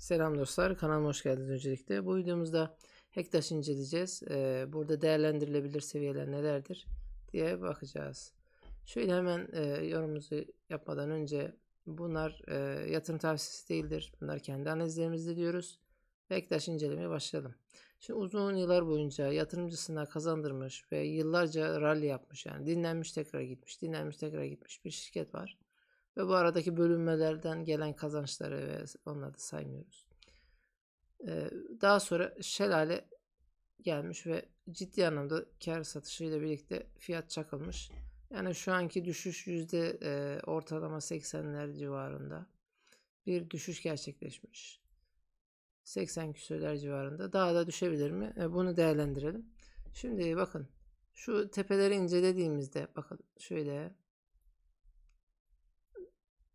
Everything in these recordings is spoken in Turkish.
Selam dostlar, kanalıma hoş geldiniz öncelikle. Bu videomuzda Hektaş inceleyeceğiz. Burada değerlendirilebilir seviyeler nelerdir diye bakacağız. Şöyle hemen yorumumuzu yapmadan önce bunlar yatırım tavsiyesi değildir. Bunlar kendi analizlerimizde diyoruz. Hektaş incelemeye başlayalım. Şimdi uzun yıllar boyunca yatırımcısına kazandırmış ve yıllarca rally yapmış, yani dinlenmiş tekrar gitmiş, dinlenmiş tekrar gitmiş bir şirket var. Ve bu aradaki bölünmelerden gelen kazançları ve onları da saymıyoruz. Daha sonra şelale gelmiş ve ciddi anlamda kar satışıyla birlikte fiyat çakılmış. Yani şu anki düşüş ortalama 80'ler civarında bir düşüş gerçekleşmiş. 80 küsürler civarında. Daha da düşebilir mi? Bunu değerlendirelim. Şimdi bakın şu tepeleri incelediğimizde bakın şöyle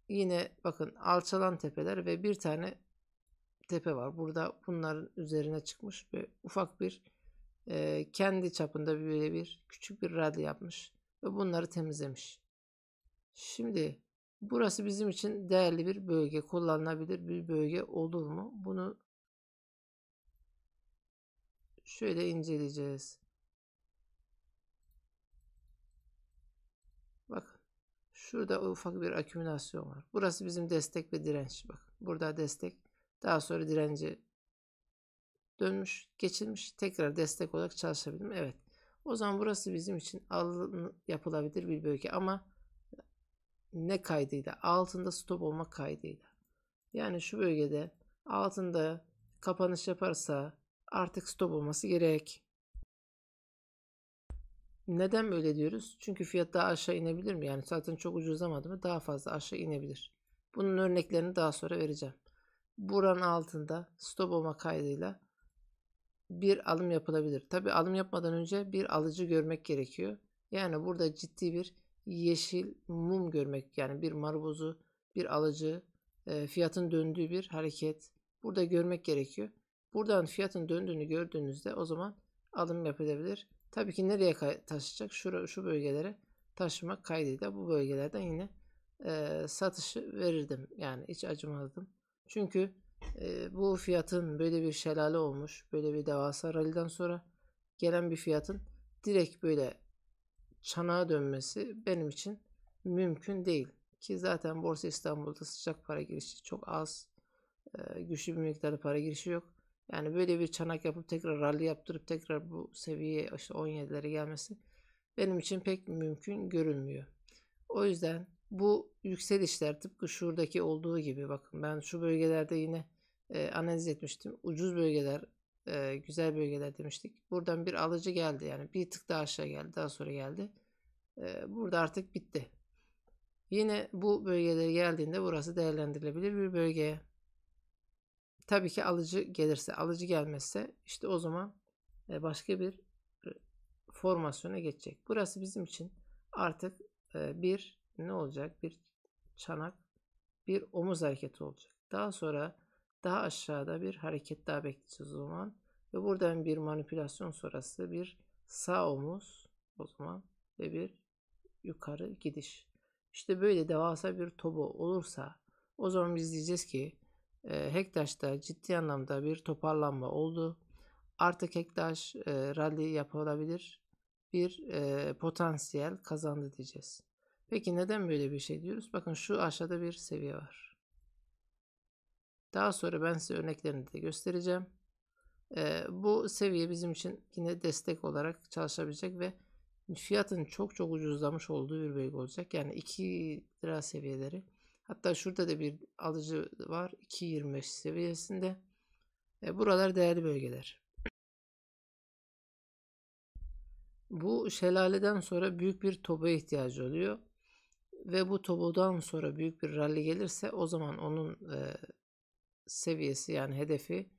yine bakın alçalan tepeler ve bir tane tepe var. Burada bunların üzerine çıkmış ve ufak bir kendi çapında böyle bir küçük bir rally yapmış ve bunları temizlemiş. Şimdi burası bizim için değerli bir bölge, kullanılabilir bir bölge olur mu? Bunu şöyle inceleyeceğiz. Bakın şurada ufak bir akümülasyon var. Burası bizim destek ve direnç. Bakın burada destek, daha sonra direnci dönmüş, geçilmiş, tekrar destek olarak çalışabilir mi? Evet. O zaman burası bizim için yapılabilir bir bölge ama ne kaydıyla? Altında stop olmak kaydıyla. Yani şu bölgede altında kapanış yaparsa artık stop olması gerek. Neden böyle diyoruz? Çünkü fiyat daha aşağı inebilir mi? Yani zaten çok ucuzlamadı mı daha fazla aşağı inebilir. Bunun örneklerini daha sonra vereceğim. Buranın altında stop olma kaydıyla bir alım yapılabilir. Tabi alım yapmadan önce bir alıcı görmek gerekiyor. Yani burada ciddi bir yeşil mum görmek, yani bir marbozu, bir alıcı, fiyatın döndüğü bir hareket burada görmek gerekiyor. Buradan fiyatın döndüğünü gördüğünüzde o zaman alım yapılabilir. Tabii ki nereye taşıyacak? Şu bölgelere taşımak kaydıyla bu bölgelerden yine satışı verirdim. Yani hiç acımazdım. Çünkü bu fiyatın böyle bir şelale olmuş, böyle bir devasa rally'den sonra gelen bir fiyatın direkt böyle çanağa dönmesi benim için mümkün değil. Ki zaten Borsa İstanbul'da sıcak para girişi çok az, güçlü bir miktarda para girişi yok. Yani böyle bir çanak yapıp tekrar rally yaptırıp tekrar bu seviyeye işte 17'lere gelmesi benim için pek mümkün görünmüyor. O yüzden bu yükselişler tıpkı şuradaki olduğu gibi, bakın ben şu bölgelerde yine analiz etmiştim. Ucuz bölgeler, güzel bölgeler demiştik. Buradan bir alıcı geldi, yani bir tık daha aşağı geldi, daha sonra geldi. Burada artık bitti. Yine bu bölgelere geldiğinde burası değerlendirilebilir bir bölge. Tabii ki alıcı gelirse, alıcı gelmezse işte o zaman başka bir formasyona geçecek. Burası bizim için artık bir ne olacak? Bir çanak, bir omuz hareketi olacak. Daha sonra daha aşağıda bir hareket daha bekleyeceğiz o zaman. Ve buradan bir manipülasyon sonrası bir sağ omuz o zaman ve bir yukarı gidiş. İşte böyle devasa bir tobo olursa o zaman biz diyeceğiz ki Hektaş'ta ciddi anlamda bir toparlanma oldu. Artık Hektaş rally yapılabilir bir potansiyel kazandı diyeceğiz. Peki neden böyle bir şey diyoruz? Bakın şu aşağıda bir seviye var. Daha sonra ben size örneklerini de göstereceğim. Bu seviye bizim için yine destek olarak çalışabilecek ve fiyatın çok çok ucuzlamış olduğu bir bölge olacak. Yani 2 lira seviyeleri. Hatta şurada da bir alıcı var 2.25 seviyesinde. Buralar değerli bölgeler. Bu şelaleden sonra büyük bir toba ihtiyacı oluyor. Ve bu tobodan sonra büyük bir rally gelirse o zaman onun seviyesi, yani hedefi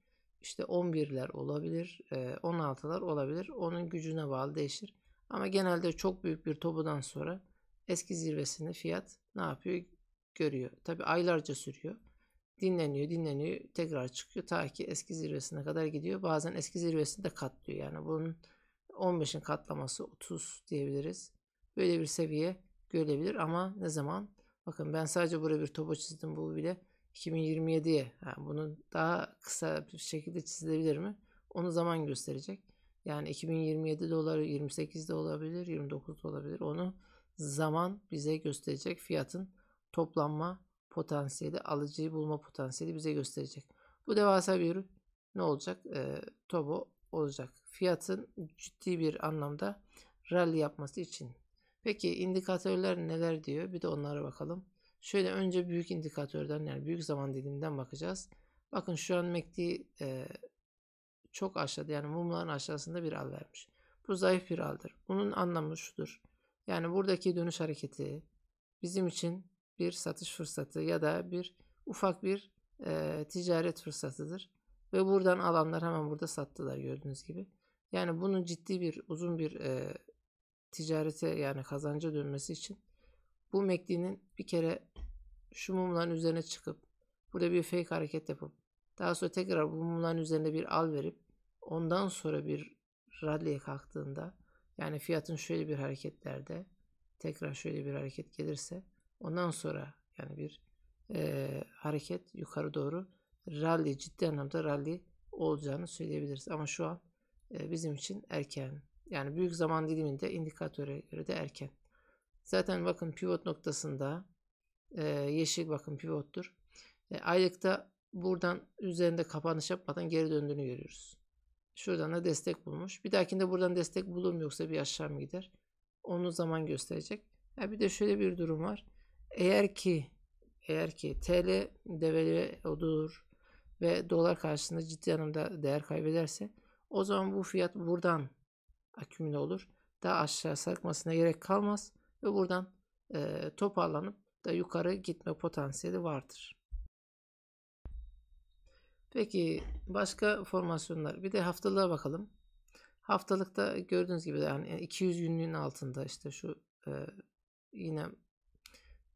işte 11'ler olabilir, 16'lar olabilir. Onun gücüne bağlı değişir. Ama genelde çok büyük bir topudan sonra eski zirvesini fiyat ne yapıyor? Görüyor. Tabi aylarca sürüyor. Dinleniyor, tekrar çıkıyor ta ki eski zirvesine kadar gidiyor. Bazen eski zirvesini de katlıyor. Yani bunun 15'in katlaması 30 diyebiliriz. Böyle bir seviye görülebilir ama ne zaman? Bakın ben sadece buraya bir topa çizdim. Bu bile 2027'ye. Bunun daha kısa bir şekilde çizilebilir mi? Onu zaman gösterecek. Yani 2027 doları 28 de olabilir, 29 da olabilir. Onu zaman bize gösterecek. Fiyatın toplanma potansiyeli, alıcıyı bulma potansiyeli bize gösterecek. Bu devasa bir ne olacak? Tobo olacak. Fiyatın ciddi bir anlamda rally yapması için. Peki indikatörler neler diyor? Bir de onlara bakalım. Şöyle önce büyük indikatörden, yani büyük zaman diliminden bakacağız. Bakın şu an MACD çok aşağıda, yani mumların aşağısında bir al vermiş. Bu zayıf bir aldır. Bunun anlamı şudur. Yani buradaki dönüş hareketi bizim için bir satış fırsatı ya da bir ufak bir ticaret fırsatıdır. Ve buradan alanlar hemen burada sattılar gördüğünüz gibi. Yani bunun ciddi bir uzun bir ticarete, yani kazanca dönmesi için bu MACD'nin bir kere şu mumların üzerine çıkıp burada bir fake hareket yapıp daha sonra tekrar bu mumların üzerinde bir al verip ondan sonra bir rally'ye kalktığında, yani fiyatın şöyle bir hareketlerde tekrar şöyle bir hareket gelirse ondan sonra yani bir hareket yukarı doğru rally, ciddi anlamda rally olacağını söyleyebiliriz. Ama şu an bizim için erken. Yani büyük zaman diliminde indikatöre göre de erken. Zaten bakın pivot noktasında yeşil bakın pivottur. Aylıkta buradan üzerinde kapanış yapmadan geri döndüğünü görüyoruz. Şuradan da destek bulmuş. Bir dahakinde buradan destek bulur mu yoksa bir aşağı mı gider? Onu zaman gösterecek. Bir de şöyle bir durum var. Eğer ki TL devalüe olur ve dolar karşısında ciddi anlamda değer kaybederse o zaman bu fiyat buradan akümüle olur. Daha aşağı sarkmasına gerek kalmaz ve buradan toparlanıp da yukarı gitme potansiyeli vardır. Peki başka formasyonlar. Bir de haftalığa bakalım. Haftalıkta gördüğünüz gibi yani 200 günlüğün altında, işte şu yine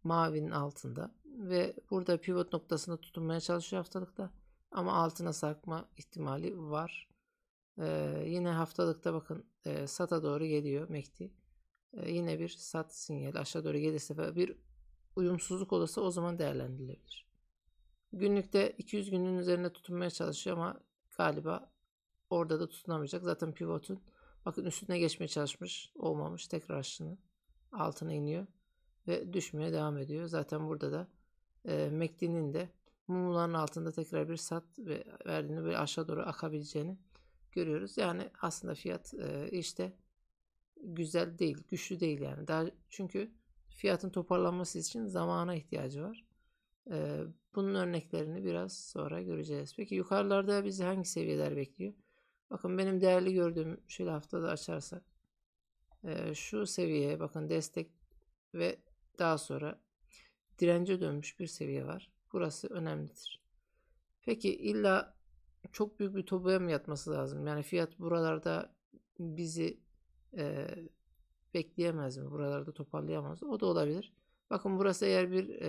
mavinin altında ve burada pivot noktasında tutunmaya çalışıyor haftalıkta ama altına sarkma ihtimali var. Yine haftalıkta bakın SAT'a doğru geliyor MACD. Yine bir SAT sinyali aşağı doğru gelirse ve bir uyumsuzluk olursa o zaman değerlendirilebilir. Günlükte 200 günün üzerine tutunmaya çalışıyor ama galiba orada da tutunamayacak. Zaten pivotun bakın üstüne geçmeye çalışmış, olmamış, tekrar aşağına altına iniyor ve düşmeye devam ediyor. Zaten burada da MACD'nin de mumların altında tekrar bir sat ve verdiğini böyle aşağı doğru akabileceğini görüyoruz. Yani aslında fiyat işte güzel değil, güçlü değil yani. Daha çünkü fiyatın toparlanması için zamana ihtiyacı var. Bunun örneklerini biraz sonra göreceğiz. Peki yukarılarda bizi hangi seviyeler bekliyor? Bakın benim değerli gördüğüm, şöyle haftada açarsak şu seviyeye bakın, destek ve daha sonra dirence dönmüş bir seviye var. Burası önemlidir. Peki illa çok büyük bir topuya mı yatması lazım? Yani fiyat buralarda bizi bekleyemez mi? Buralarda toparlayamaz mı? O da olabilir. Bakın burası eğer bir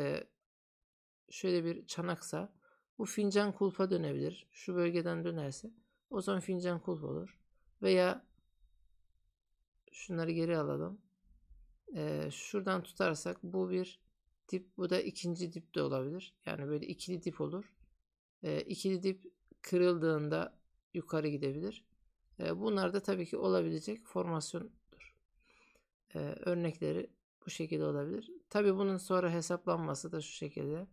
şöyle bir çanaksa bu fincan kulpa dönebilir. Şu bölgeden dönerse o zaman fincan kulp olur. Veya şunları geri alalım. Şuradan tutarsak bu bir dip, bu da ikinci dip de olabilir. Yani böyle ikili dip olur. İkili dip kırıldığında yukarı gidebilir. Bunlar da tabii ki olabilecek formasyondur. Örnekleri bu şekilde olabilir. Tabii bunun sonra hesaplanması da şu şekilde.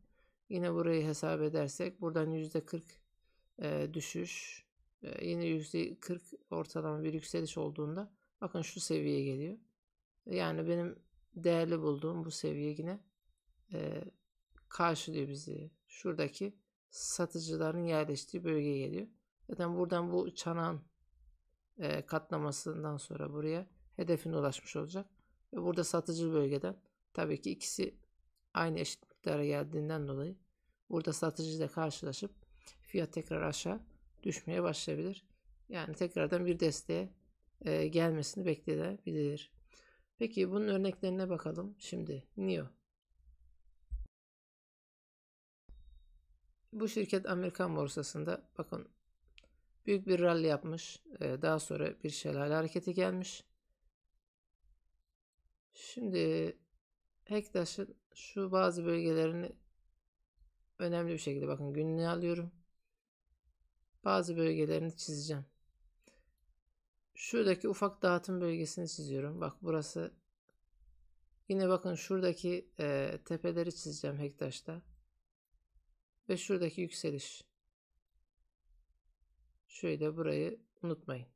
Yine burayı hesap edersek buradan %40 düşüş, yine %40 ortalama bir yükseliş olduğunda bakın şu seviyeye geliyor. Yani benim değerli bulduğum bu seviye yine karşılıyor bizi. Şuradaki satıcıların yerleştiği bölgeye geliyor. Zaten buradan bu çanağın katlamasından sonra buraya hedefine ulaşmış olacak. Ve burada satıcı bölgeden tabii ki ikisi aynı eşit miktara geldiğinden dolayı burada satıcı ile karşılaşıp fiyat tekrar aşağı düşmeye başlayabilir. Yani tekrardan bir desteğe gelmesini beklenebilir. Peki bunun örneklerine bakalım. Şimdi NIO. Bu şirket Amerikan borsasında bakın büyük bir rally yapmış. Daha sonra bir şelale hareketi gelmiş. Şimdi Hektaş'ın şu bazı bölgelerini önemli bir şekilde bakın günlüğe alıyorum. Bazı bölgelerini çizeceğim. Şuradaki ufak dağıtım bölgesini çiziyorum. Bak burası. Yine bakın şuradaki tepeleri çizeceğim Hektaş'ta. Ve şuradaki yükseliş. Şöyle burayı unutmayın.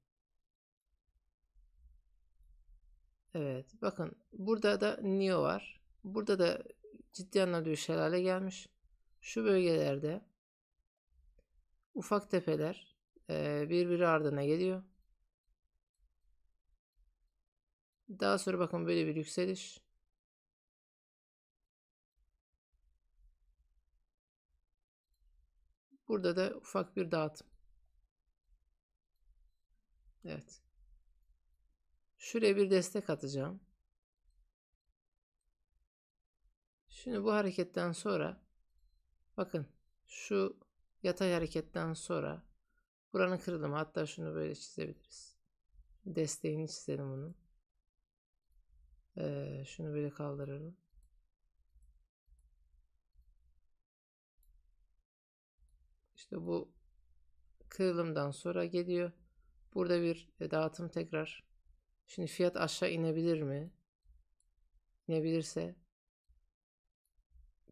Evet. Bakın burada da Nio var. Burada da ciddi anlamda bir şelale gelmiş. Şu bölgelerde ufak tepeler birbiri ardına geliyor. Daha sonra bakın böyle bir yükseliş. Burada da ufak bir dağıtım. Evet. Şuraya bir destek atacağım. Şimdi bu hareketten sonra bakın şu yatay hareketten sonra buranın kırılımı, hatta şunu böyle çizebiliriz. Desteğini çizelim bunun. Şunu böyle kaldıralım. İşte bu kırılımdan sonra geliyor. Burada bir dağıtım tekrar. Şimdi fiyat aşağı inebilir mi? İnebilirse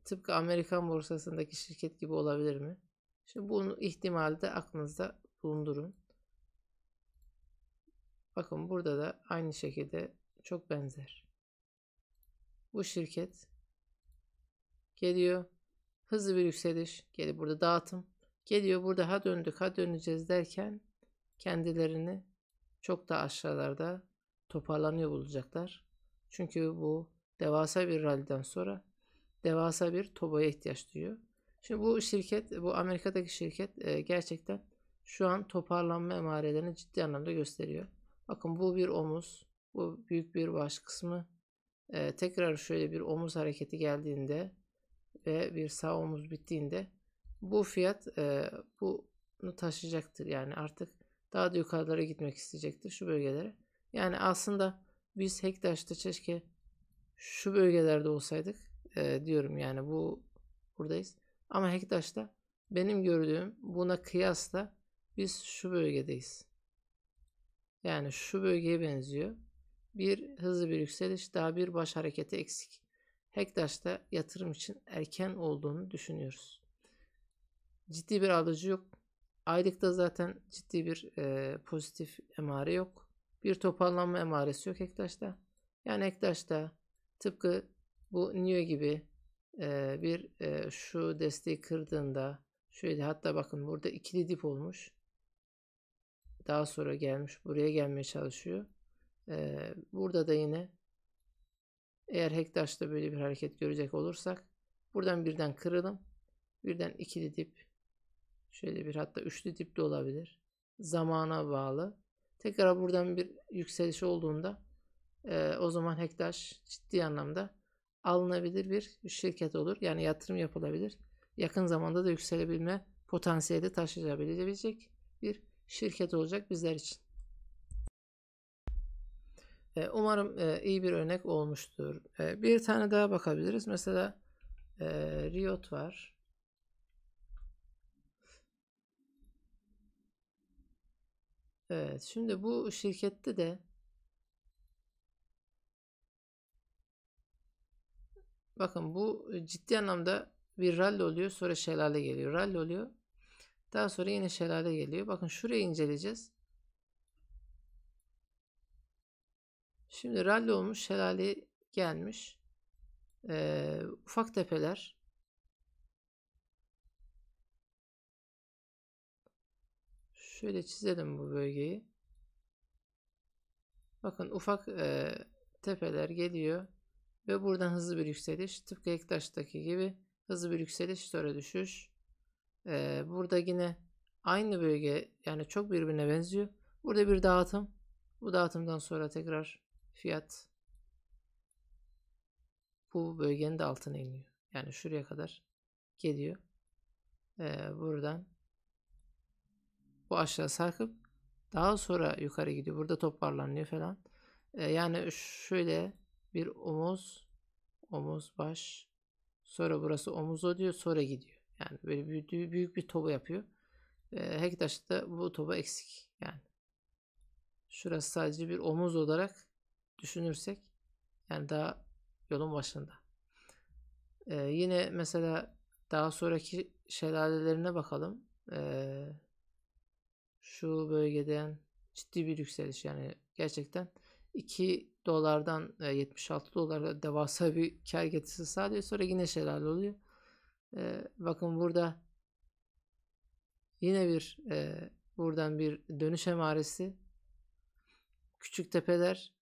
tıpkı Amerikan borsasındaki şirket gibi olabilir mi? Şimdi bunu ihtimali de aklınızda bulundurun. Bakın burada da aynı şekilde çok benzer. Bu şirket geliyor. Hızlı bir yükseliş. Geliyor burada dağıtım. Geliyor burada ha döndük ha döneceğiz derken kendilerini çok da aşağılarda toparlanıyor bulacaklar. Çünkü bu devasa bir ralliden sonra devasa bir TOBA'ya ihtiyaç duyuyor. Şimdi bu şirket, bu Amerika'daki şirket gerçekten şu an toparlanma emarelerini ciddi anlamda gösteriyor. Bakın bu bir omuz, bu büyük bir baş kısmı. Tekrar şöyle bir omuz hareketi geldiğinde ve bir sağ omuz bittiğinde bu fiyat bunu taşıyacaktır. Yani artık daha da yukarılara gitmek isteyecektir şu bölgelere. Yani aslında biz Hektaş'ta keşke şu bölgelerde olsaydık diyorum, yani buradayız. Ama Hektaş'ta benim gördüğüm buna kıyasla biz şu bölgedeyiz. Yani şu bölgeye benziyor. Bir hızlı bir yükseliş, daha bir baş hareketi eksik. Hektaş'ta yatırım için erken olduğunu düşünüyoruz. Ciddi bir alıcı yok. Aylıkta zaten ciddi bir pozitif emare yok. Bir toparlanma emaresi yok Hektaş'ta. Yani Hektaş'ta tıpkı bu Nio gibi bir şu desteği kırdığında şöyle, hatta bakın burada ikili dip olmuş. Daha sonra gelmiş buraya gelmeye çalışıyor. Burada da yine eğer Hektaş'ta böyle bir hareket görecek olursak buradan birden kırılım, birden ikili dip, şöyle bir hatta üçlü dip de olabilir. Zamana bağlı. Tekrar buradan bir yükseliş olduğunda o zaman Hektaş ciddi anlamda alınabilir bir şirket olur. Yani yatırım yapılabilir. Yakın zamanda da yükselebilme potansiyeli taşıyabilecek bir şirket olacak bizler için. Umarım iyi bir örnek olmuştur. Bir tane daha bakabiliriz. Mesela Riot var. Evet, şimdi bu şirkette de bakın bu ciddi anlamda bir rally oluyor, sonra şelale geliyor. Rally oluyor. Daha sonra yine şelale geliyor. Bakın şurayı inceleyeceğiz. Şimdi rally olmuş, şelale gelmiş. Ufak tepeler. Şöyle çizelim bu bölgeyi. Bakın ufak tepeler geliyor. Ve buradan hızlı bir yükseliş. Tıpkı Ektaş'taki gibi hızlı bir yükseliş, sonra düşüş. Burada yine aynı bölge, yani çok birbirine benziyor. Burada bir dağıtım. Bu dağıtımdan sonra tekrar fiyat bu bölgenin de altına iniyor. Yani şuraya kadar geliyor. Buradan bu aşağı sarkıp daha sonra yukarı gidiyor. Burada toparlanıyor falan. Yani şöyle bir omuz, omuz, baş. Sonra burası omuz oluyor, sonra gidiyor. Yani böyle büyük bir toba yapıyor. Hektaş'ta da bu toba eksik. Yani şurası sadece bir omuz olarak düşünürsek yani daha yolun başında. Yine mesela daha sonraki şelalelerine bakalım. Şu bölgeden ciddi bir yükseliş, yani gerçekten 2 dolardan 76 dolara devasa bir kar getirisi sağlıyor. Sonra yine şelale oluyor. Bakın burada yine bir buradan bir dönüş emaresi. Küçük tepeler.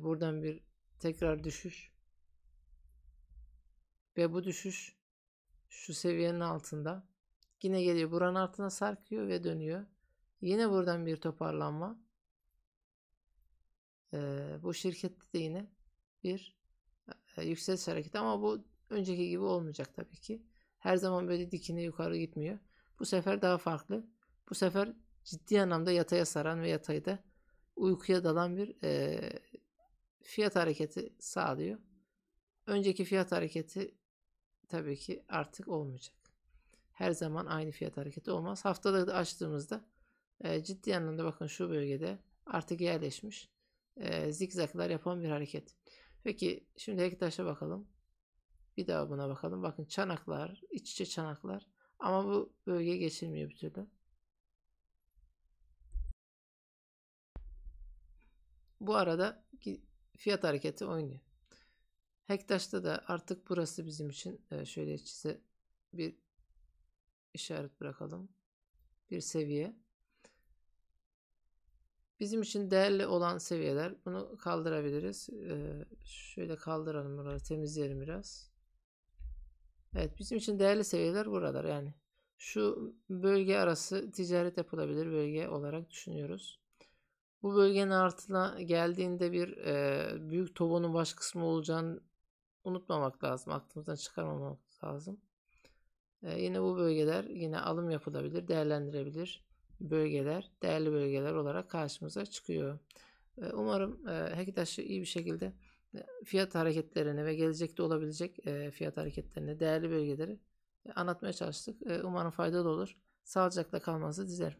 Buradan bir tekrar düşüş. Ve bu düşüş şu seviyenin altında. Yine geliyor buranın altına sarkıyor ve dönüyor. Yine buradan bir toparlanma. Bu şirkette de yine bir yükseliş hareketi, ama bu önceki gibi olmayacak tabii ki. Her zaman böyle dikine yukarı gitmiyor. Bu sefer daha farklı. Bu sefer ciddi anlamda yataya saran ve yatayda uykuya dalan bir fiyat hareketi sağlıyor. Önceki fiyat hareketi tabii ki artık olmayacak. Her zaman aynı fiyat hareketi olmaz. Haftada da açtığımızda ciddi anlamda bakın şu bölgede artık yerleşmiş zigzaglar yapan bir hareket. Peki şimdi Hektaş'a bakalım. Bir daha buna bakalım. Bakın çanaklar, iç içe çanaklar. Ama bu bölgeye geçilmiyor bir türlü. Bu arada fiyat hareketi oynuyor. Hektaş'ta da artık burası bizim için şöyle size bir işaret bırakalım. Bir seviye. Bizim için değerli olan seviyeler, bunu kaldırabiliriz. Şöyle kaldıralım, buraları temizleyelim biraz. Evet, bizim için değerli seviyeler buralar. Yani şu bölge arası ticaret yapılabilir bölge olarak düşünüyoruz. Bu bölgenin altına geldiğinde bir büyük tovonun baş kısmı olacağını unutmamak lazım. Aklımızdan çıkarmamak lazım. Yine bu bölgeler yine alım yapılabilir, değerlendirebilir bölgeler, değerli bölgeler olarak karşımıza çıkıyor. Umarım Hektaş'ı iyi bir şekilde fiyat hareketlerini ve gelecekte olabilecek fiyat hareketlerini, değerli bölgeleri anlatmaya çalıştık. Umarım faydalı olur. Sağlıcakla kalmanızı dilerim.